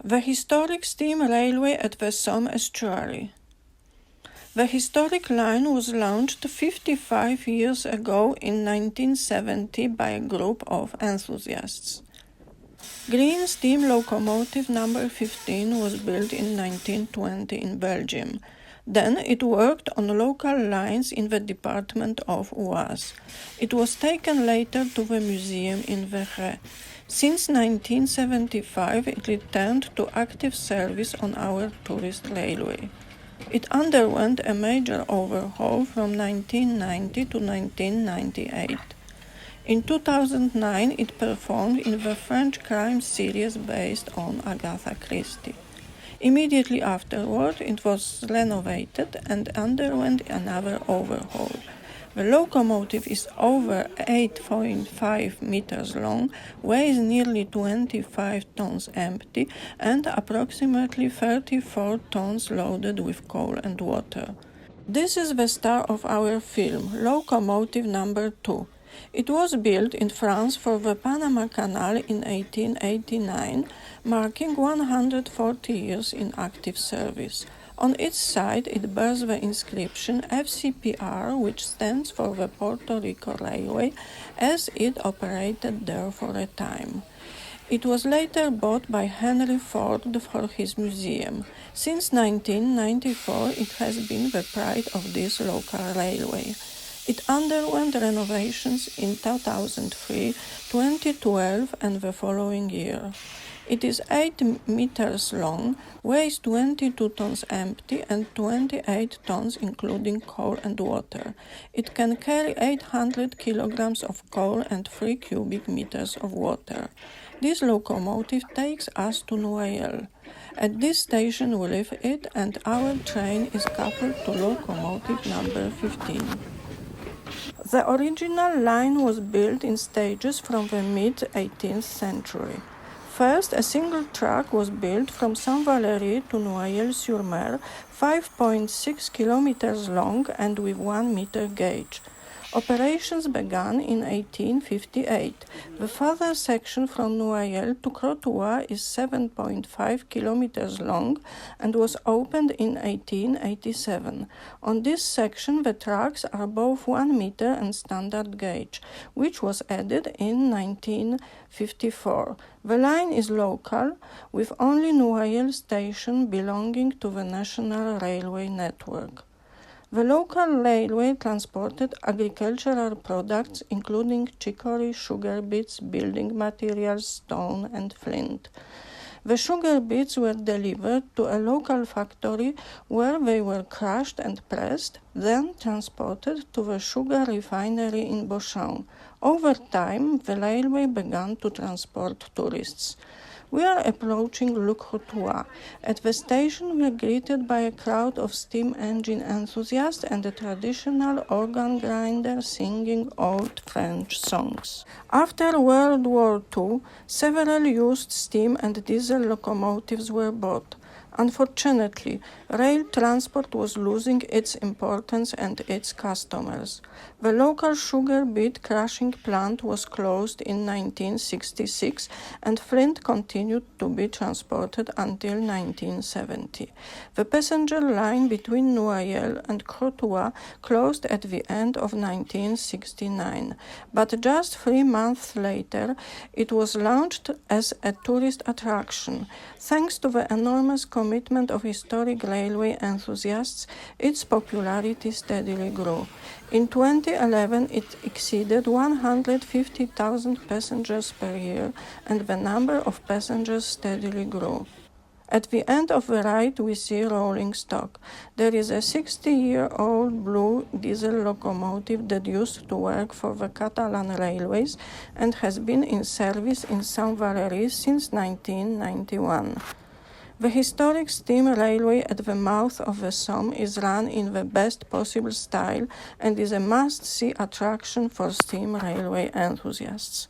The historic steam railway at the Somme Estuary. The historic line was launched 55 years ago in 1970 by a group of enthusiasts. Green steam locomotive number 15 was built in 1920 in Belgium. Then it worked on local lines in the department of Oise. It was taken later to the museum in Verret. Since 1975, it returned to active service on our tourist railway. It underwent a major overhaul from 1990 to 1998. In 2009, it performed in the French crime series based on Agatha Christie. Immediately afterward, it was renovated and underwent another overhaul. The locomotive is over 8.5 meters long, weighs nearly 25 tons empty, and approximately 34 tons loaded with coal and water. This is the star of our film, Locomotive number 2. It was built in France for the Panama Canal in 1889, marking 140 years in active service. On its side, it bears the inscription FCPR, which stands for the Puerto Rico Railway, as it operated there for a time. It was later bought by Henry Ford for his museum. Since 1994, it has been the pride of this local railway. It underwent renovations in 2003, 2012, and the following year. It is 8 meters long, weighs 22 tons empty and 28 tons including coal and water. It can carry 800 kilograms of coal and 3 cubic meters of water. This locomotive takes us to Noyelles. At this station we leave it, and our train is coupled to locomotive number 15. The original line was built in stages from the mid-18th century. First, a single track was built from Saint-Valéry to Noyelles-sur-Mer, 5.6 kilometers long and with 1 meter gauge. Operations began in 1858. The further section from Noyelles to Crotoy is 7.5 kilometers long and was opened in 1887. On this section, the tracks are both 1 meter and standard gauge, which was added in 1954. The line is local, with only Noyelles station belonging to the national railway network. The local railway transported agricultural products including chicory, sugar beets, building materials, stone and flint. The sugar beets were delivered to a local factory where they were crushed and pressed, then transported to the sugar refinery in Beauchamp. Over time, the railway began to transport tourists. We are approaching Le Crotoy. At the station, we are greeted by a crowd of steam engine enthusiasts and a traditional organ grinder singing old French songs. After World War II, several used steam and diesel locomotives were bought. Unfortunately, rail transport was losing its importance and its customers. The local sugar beet crushing plant was closed in 1966, and flint continued to be transported until 1970. The passenger line between Noyelles and Crotoy closed at the end of 1969, but just 3 months later it was launched as a tourist attraction. Thanks to the enormous commitment of historic railway enthusiasts, its popularity steadily grew. In 2011, it exceeded 150,000 passengers per year, and the number of passengers steadily grew. At the end of the ride, we see rolling stock. There is a 60-year-old blue diesel locomotive that used to work for the Catalan Railways and has been in service in Saint-Valéry since 1991. The historic steam railway at the mouth of the Somme is run in the best possible style and is a must-see attraction for steam railway enthusiasts.